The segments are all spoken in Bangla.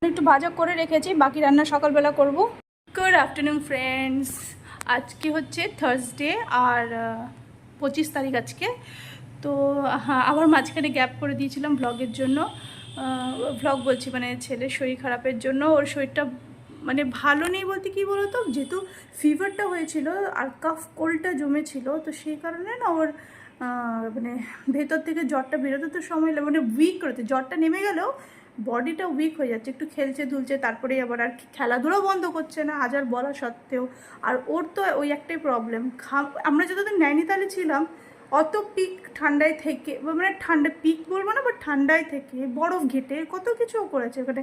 একটু ভাজা করে রেখেছি, বাকি রান্না সকালবেলা করব। গুড আফটারনুন ফ্রেন্ডস, আজকে হচ্ছে থার্সডে আর 25 তারিখ আজকে। তো হ্যাঁ, আবার মাঝখানে গ্যাপ করে দিয়েছিলাম ব্লগের জন্য। ব্লগ বলছি মানে ছেলের শরীর খারাপের জন্য। ওর শরীরটা মানে ভালো নেই বলতে কী বলো তো, যেহেতু ফিভারটা হয়েছিল আর কাফ কোল্ডটা জমেছিল, তো সেই কারণে না ওর মানে ভেতর থেকে জ্বরটা বেরোতে তো সময় লাগে, মানে উইক করতে, জ্বরটা নেমে গেলেও বডিটা উইক হয়ে যাচ্ছে, একটু খেলছে দুলছে, তারপরে আবার আর খেলাধুলাও বন্ধ করছে না হাজার বলা সত্ত্বেও। আর ওর তো ওই একটাই প্রবলেম, আমরা যতদিন নৈনিতালে ছিলাম অত পিক ঠান্ডায় থেকে, মানে ঠান্ডা পিক বলবো না, বাট ঠান্ডায় থেকে বরফ ঘেটে কত কিছু করেছে ওখানে।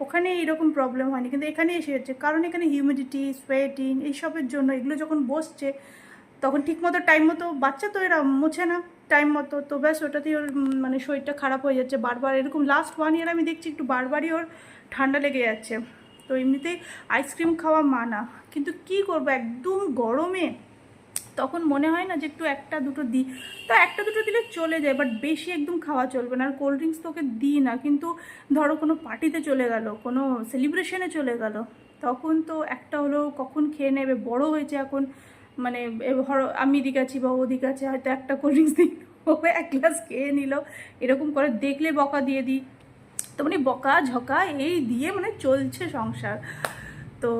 ওখানে এইরকম প্রবলেম হয়নি, কিন্তু এখানে এসে হচ্ছে, কারণ এখানে হিউমিডিটি, সোয়েটিং, এইসবের জন্য এগুলো যখন বসছে তখন ঠিকমতো টাইম মতো, বাচ্চা তো এরা মোছে না টাইম মতো, তো ব্যাস ওটাতেই ওর মানে শরীরটা খারাপ হয়ে যাচ্ছে বারবার। এরকম লাস্ট 1 ইয়ার আমি দেখছি একটু বারবারই ওর ঠান্ডা লেগে যাচ্ছে। তো এমনিতেই আইসক্রিম খাওয়া মানা, কিন্তু কি করবো, একদম গরমে তখন মনে হয় না যে একটু একটা দুটো দিই, তো একটা দুটো দিলে চলে যায়, বাট বেশি একদম খাওয়া চলবে না। আর কোল্ড ড্রিঙ্কস তো ওকে দিই না, কিন্তু ধরো কোনো পার্টিতে চলে গেল, কোনো সেলিব্রেশনে চলে গেল, তখন তো একটা হলেও কখন খেয়ে নেবে। বড় হয়েছে এখন, মানে আমি দিকে আছি বা ওদিকে আছে, হয়তো একটা কোল্ড ড্রিঙ্কস দিই, ও 1 গ্লাস খেয়ে নিল, এরকম করে দেখলে বকা দিয়ে দিই। তো মানে বকা ঝকা এই দিয়ে মানে চলছে সংসার। তো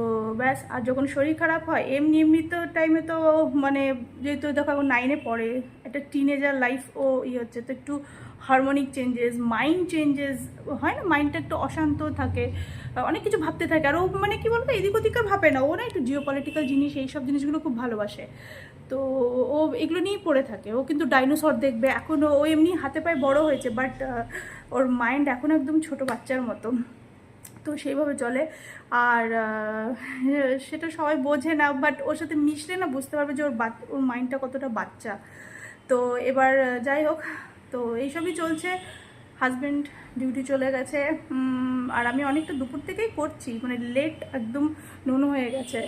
ব্যাস, আর যখন শরীর খারাপ হয় এমনি এমনি তো টাইমে তো মানে, যেহেতু দেখো এখন 9-এ পড়ে, একটা টিনেজার লাইফ ও হচ্ছে, তো একটু হারমোনিক চেঞ্জেস, মাইন্ড চেঞ্জেস হয় না, মাইন্ডটা একটু অশান্ত থাকে, অনেক কিছু ভাবতে থাকে। আর ও মানে কি বলতো, এদিক ওদিকে ভাবে না, ও না একটু জিও পলিটিক্যাল জিনিস, এইসব জিনিসগুলো খুব ভালোবাসে। তো ও এগুলো নিয়েই পড়ে থাকে। ও কিন্তু ডাইনোসর দেখবে এখনও, ও এমনি হাতে পায়ে বড় হয়েছে, বাট ওর মাইন্ড এখন একদম ছোট বাচ্চার মতো, তো সেইভাবে চলে। আর সেটা সবাই বোঝে না, বাট ওর সাথে মিশলে না বুঝতে পারবে যে ওর মাইন্ডটা কতটা বাচ্চা। তো এবার যাই হোক, তো এইসবই চলছে। হাজব্যান্ড ডিউটি চলে গেছে, আর আমি অনেকটা দুপুর থেকেই করছি, মানে লেট একদম নুন হয়ে গেছে।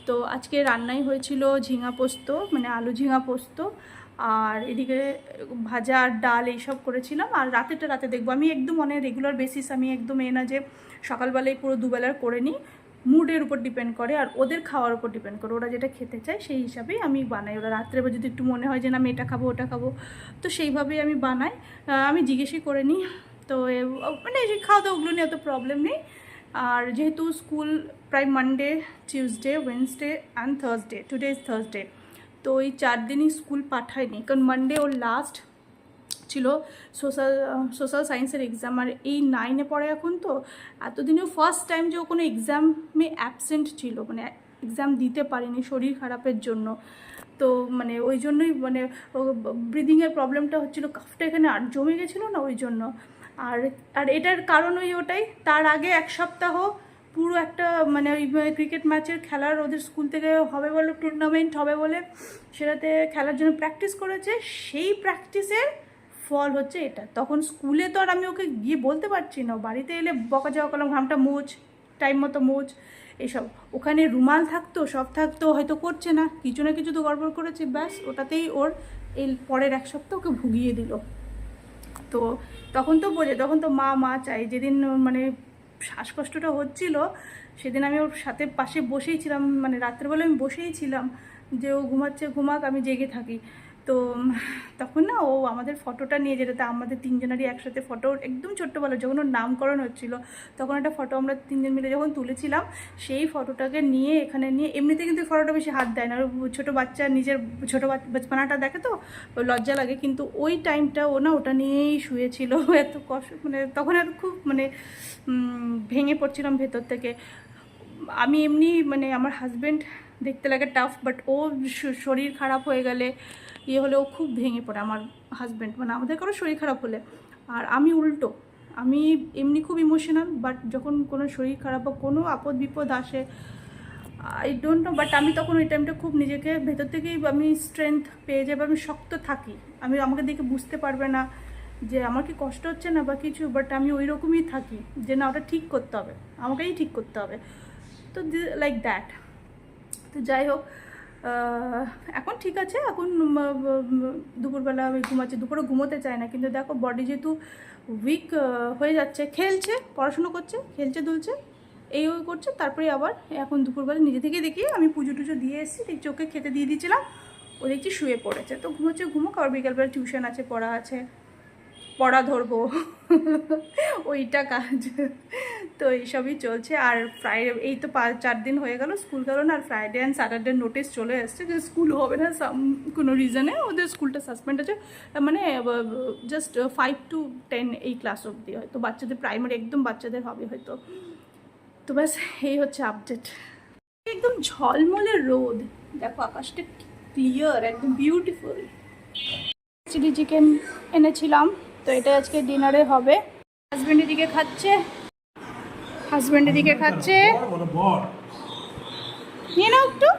তো আজকে রান্নাই হয়েছিল ঝিঙা পোস্ত, মানে আলু ঝিঙা পোস্ত, আর এদিকে ভাজা আর ডাল এইসব করেছিলাম। আর রাতে দেখবো, আমি একদম অনেক রেগুলার বেসিস, আমি একদম না যে সকালবেলায় পুরো দুবেলার করে নিই, মুডের উপর ডিপেন্ড করে আর ওদের খাওয়ার উপর ডিপেন্ড করে, ওরা যেটা খেতে চায় সেই হিসাবেই আমি বানাই। ওরা রাত্রে বা যদি একটু মনে হয় যে না আমি এটা খাবো ওটা খাবো, তো সেইভাবেই আমি বানাই। আমি জিজ্ঞেসই করে নিই। তো মানে খাওয়া দাওয়া ওগুলো নিয়ে অত প্রবলেম নেই। আর যেহেতু স্কুল প্রায় Monday, Tuesday, Wednesday and Thursday, today is Thursday, তো এই 4 দিনই স্কুল পাঠায়নি, কারণ মানডে ওর লাস্ট ছিল সোশ্যাল সায়েন্সের এক্সাম। আর এই 9-এ পড়ে এখন, তো এতদিনেও ফার্স্ট টাইম যে ও কোনো এক্সামে অ্যাবসেন্ট ছিল, মানে এক্সাম দিতে পারেনি শরীর খারাপের জন্য। তো মানে ওই জন্যই, মানে ব্রিদিংয়ের প্রবলেমটা হচ্ছিলো, কাফটা এখানে আর জমে গেছিলো না, ওই জন্য। আর আর এটার কারণ ওটাই, তার আগে 1 সপ্তাহ পুরো একটা মানে ওই ক্রিকেট ম্যাচের খেলার ওদের স্কুল থেকে হবে বলে, টুর্নামেন্ট হবে বলে, সেটাতে খেলার জন্য প্র্যাকটিস করেছে। সেই প্র্যাকটিসের ফল হচ্ছে এটা। তখন স্কুলে তো আর আমি ওকে গিয়ে বলতে পারছি না, বাড়িতে এলে বকা যাওয়া করলাম, ঘামটা মোচ, টাইম মতো মোচ, এইসব। ওখানে রুমাল থাকতো, সব থাকতো, হয়তো করছে না, কিছু না কিছু তো গড়বড় করেছে, ব্যাস ওটাতেই ওর এই পরের 1 সপ্তাহ ওকে ভুগিয়ে দিল। তো তখন তো বোঝে, তখন তো মা মা চাই। যেদিন মানে শ্বাসকষ্টটা হচ্ছিল সেদিন আমি ওর সাথে পাশে বসেই ছিলাম, মানে রাত্রেবেলা আমি বসেই ছিলাম, যে ও ঘুমাচ্ছে ঘুমাক, আমি জেগে থাকি। তো তখন না ও আমাদের ফটোটা নিয়ে, যেটাতে আমাদের 3জনেরই একসাথে ফটো, একদম ছোট্টবেলা যখন ওর নামকরণ হচ্ছিল তখন একটা ফটো আমরা 3জন মিলে যখন তুলেছিলাম, সেই ফটোটাকে নিয়ে এখানে নিয়ে, এমনিতে কিন্তু ফটোটা বেশি হাত দেয় না, ছোটো বাচ্চা নিজের ছোটো বাচ্চানাটা দেখে তো লজ্জা লাগে, কিন্তু ওই টাইমটা ও না ওটা নিয়েই শুয়েছিল। এত কষ্ট, মানে তখন আর খুব মানে ভেঙে পড়ছিলাম ভেতর থেকে। আমি এমনি মানে আমার হাজব্যান্ড দেখতে লাগে টাফ, বাট ও শরীর খারাপ হয়ে গেলে ইয়ে হলে ও খুব ভেঙে পড়ে আমার হাজব্যান্ড, মানে আমাদের কারো শরীর খারাপ হলে। আর আমি উল্টো, আমি এমনি খুব ইমোশনাল, বাট যখন কোনো শরীর খারাপ বা কোনো আপদ বিপদ আসে, আই ডোন্ট নো, বাট আমি তখন ওই টাইমটা খুব নিজেকে ভেতর থেকেই আমি স্ট্রেংথ পেয়ে যাই, বা আমি শক্ত থাকি। আমাকে দেখে বুঝতে পারবে না যে আমার কি কষ্ট হচ্ছে না বা কিছু, বাট আমি ওই রকমই থাকি যে না ওটা ঠিক করতে হবে, আমাকেই ঠিক করতে হবে। তো লাইক দ্যাট। তো যাই হোক, এখন ঠিক আছে, এখন দুপুরবেলা আমি ঘুমাচ্ছি, দুপুরে ঘুমোতে চায় না, কিন্তু দেখো বডি যেহেতু উইক হয়ে যাচ্ছে, খেলছে, পড়াশুনো করছে, খেলছে দুলছে, এই ওই করছে। তারপরে আবার এখন দুপুরবেলা নিজে থেকে দেখি আমি পুজো টুজো দিয়ে এসেছি, দেখছি ওকে খেতে দিয়ে দিয়েছিলাম, ও দেখছি শুয়ে পড়েছে। তো ঘুমোচ্ছে ঘুমোক, আবার বিকালবেলা টিউশন আছে, পড়া আছে, পড়া ধরবো ওইটা কাজ। তো এইসবই চলছে। আর ফ্রাইডে এই তো 4 দিন হয়ে গেল স্কুল গেল না, আর ফ্রাইডে অ্যান্ড স্যাটারডে নোটিস চলে এসছে যে স্কুল হবে না, কোনো রিজনে ওদের স্কুলটা সাসপেন্ড আছে। মানে জাস্ট 5 to 10 এই ক্লাস অবধি, হয়তো বাচ্চাদের প্রাইমারি একদম বাচ্চাদের হবে হয়তো। তো ব্যাস এই হচ্ছে আপডেট। একদম ঝলমলে রোদ, দেখো আকাশটা ক্লিয়ার, একদম বিউটিফুল। চিলি চিকেন এনেছিলাম, তো এটা আজকে ডিনারে হবে। হাজব্যান্ড এদিকে খাচ্ছে, নিয়ে নাও একটু।